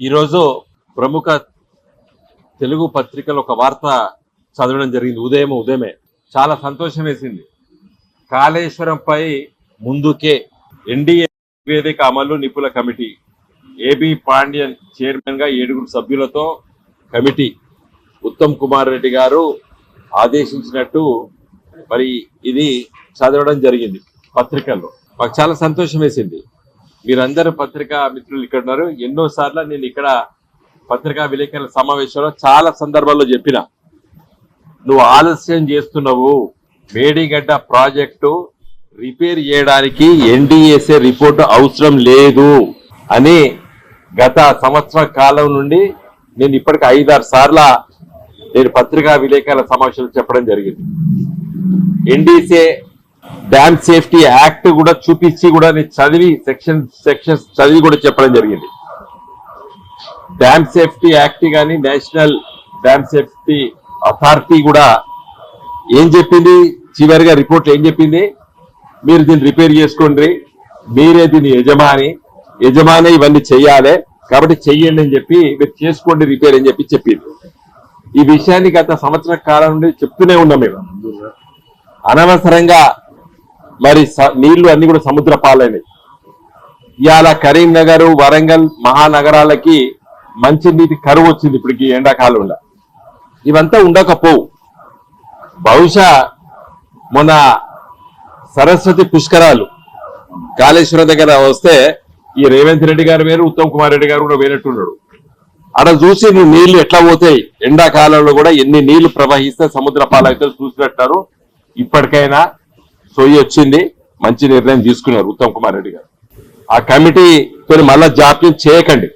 ఈరోజు ప్రముఖ తెలుగు పత్రికలో ఒక వార్త చదవడం జరిగింది. ఉదయమే చాలా సంతోషం వేసింది. కాళేశ్వరంపై ముందుకే ఎన్డీఏ నివేదిక అమలు నిపుణుల కమిటీ, ఏబి పాండ్యన్ చైర్మన్ గా 7 సభ్యులతో కమిటీ ఉత్తమ్ కుమార్ రెడ్డి గారు ఆదేశించినట్టు మరి ఇది చదవడం జరిగింది పత్రికల్లో. మాకు చాలా సంతోషం వేసింది. మీరందరూ పత్రికా మిత్రులు ఇక్కడ ఉన్నారు. ఎన్నోసార్లు నేను ఇక్కడ పత్రికా విలేకరుల సమావేశంలో చాలా సందర్భాల్లో చెప్పిన, నువ్వు ఆలస్యం చేస్తున్నావు. మేడిగడ్డ ప్రాజెక్టు రిపేర్ చేయడానికి ఎన్డీఏసీ రిపోర్టు అవసరం లేదు అని గత సంవత్సర కాలం నుండి నేను ఇప్పటికి 5-6 సార్లు నేను పత్రికా విలేకరుల సమావేశంలో చెప్పడం జరిగింది. ఎన్డీసీ డ్యామ్ సేఫ్టీ యాక్ట్ కూడా చూపించి కూడా నేను సెక్షన్స్ చదివి కూడా చెప్పడం జరిగింది. డ్యామ్ సేఫ్టీ యాక్ట్ కానీ నేషనల్ డ్యామ్ సేఫ్టీ అథారిటీ కూడా ఏం చెప్పింది, చివరిగా రిపోర్ట్ ఏం చెప్పింది, మీరు దీన్ని రిపేర్ చేసుకోండి, మీరే దీని యజమాని ఇవన్నీ చెయ్యాలి కాబట్టి చెయ్యండి అని చెప్పి, మీరు చేసుకోండి రిపేర్ అని చెప్పి చెప్పింది. ఈ విషయాన్ని గత సంవత్సర కాలం నుండి చెప్తూనే ఉన్నాం. మేము అనవసరంగా మరి నీళ్లు అన్ని కూడా సముద్ర పాలైనవి. ఇవాళ కరీంనగర్, వరంగల్ మహానగరాలకి మంచి నీటి కరువు వచ్చింది ఇప్పటికి ఎండాకాలంలో. ఇవంతా ఉండకపోవు. బహుశా మొన్న సరస్వతి పుష్కరాలు కాళేశ్వరం దగ్గర వస్తే ఈ రేవంత్ రెడ్డి గారు వేరు, ఉత్తమ్ కుమార్ రెడ్డి గారు కూడా వేరేట్టున్నాడు. అక్కడ చూసి నువ్వు నీళ్లు ఎట్లా పోతాయి, ఎండాకాలంలో కూడా ఎన్ని నీళ్లు ప్రవహిస్తే సముద్ర పాలైతే చూసినట్టారు. ఇప్పటికైనా సోయి వచ్చింది, మంచి నిర్ణయం తీసుకున్నారు ఉత్తమ్ కుమార్ రెడ్డి గారు. ఆ కమిటీతో మళ్ళా జాప్యం చేయకండి.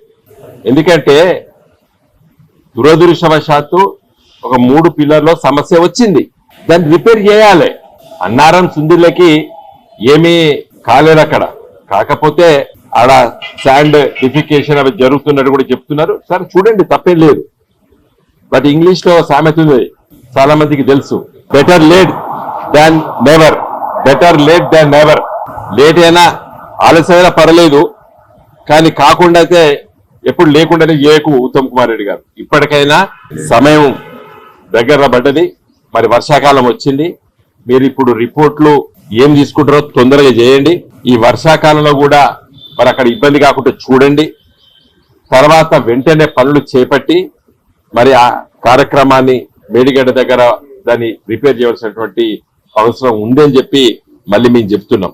ఎందుకంటే దురదృష్టవశాత్తు ఒక 3 పిల్లర్లో సమస్య వచ్చింది, దాన్ని రిపేర్ చేయాలి. అన్నారం సుందిర్లకి ఏమీ కాలేదు అక్కడ. కాకపోతే ఆడ శాండ్ డిఫికేషన్ అవి జరుగుతున్నట్టు కూడా చెప్తున్నారు. సరే చూడండి, తప్పేం లేదు. బట్ ఇంగ్లీష్ లో సామెత ఉంది, చాలా మందికి తెలుసు, better late than never. Better late than never. Late అయినా ఆలస్యమైనా పర్లేదు, కానీ కాకుండా అయితే ఎప్పుడు లేకుండానే చేయకు ఉత్తమ్ కుమార్ రెడ్డి గారు. ఇప్పటికైనా సమయం దగ్గర పడ్డది, మరి వర్షాకాలం వచ్చింది. మీరు ఇప్పుడు రిపోర్ట్లు ఏం తీసుకుంటారో తొందరగా చేయండి. ఈ వర్షాకాలంలో కూడా మరి అక్కడ ఇబ్బంది కాకుండా చూడండి. తర్వాత వెంటనే పనులు చేపట్టి మరి ఆ కార్యక్రమాన్ని మేడిగడ్డ దగ్గర దాన్ని రిపేర్ చేయవలసినటువంటి అవసరం ఉందని చెప్పి మళ్ళీ మేము చెప్తున్నాం.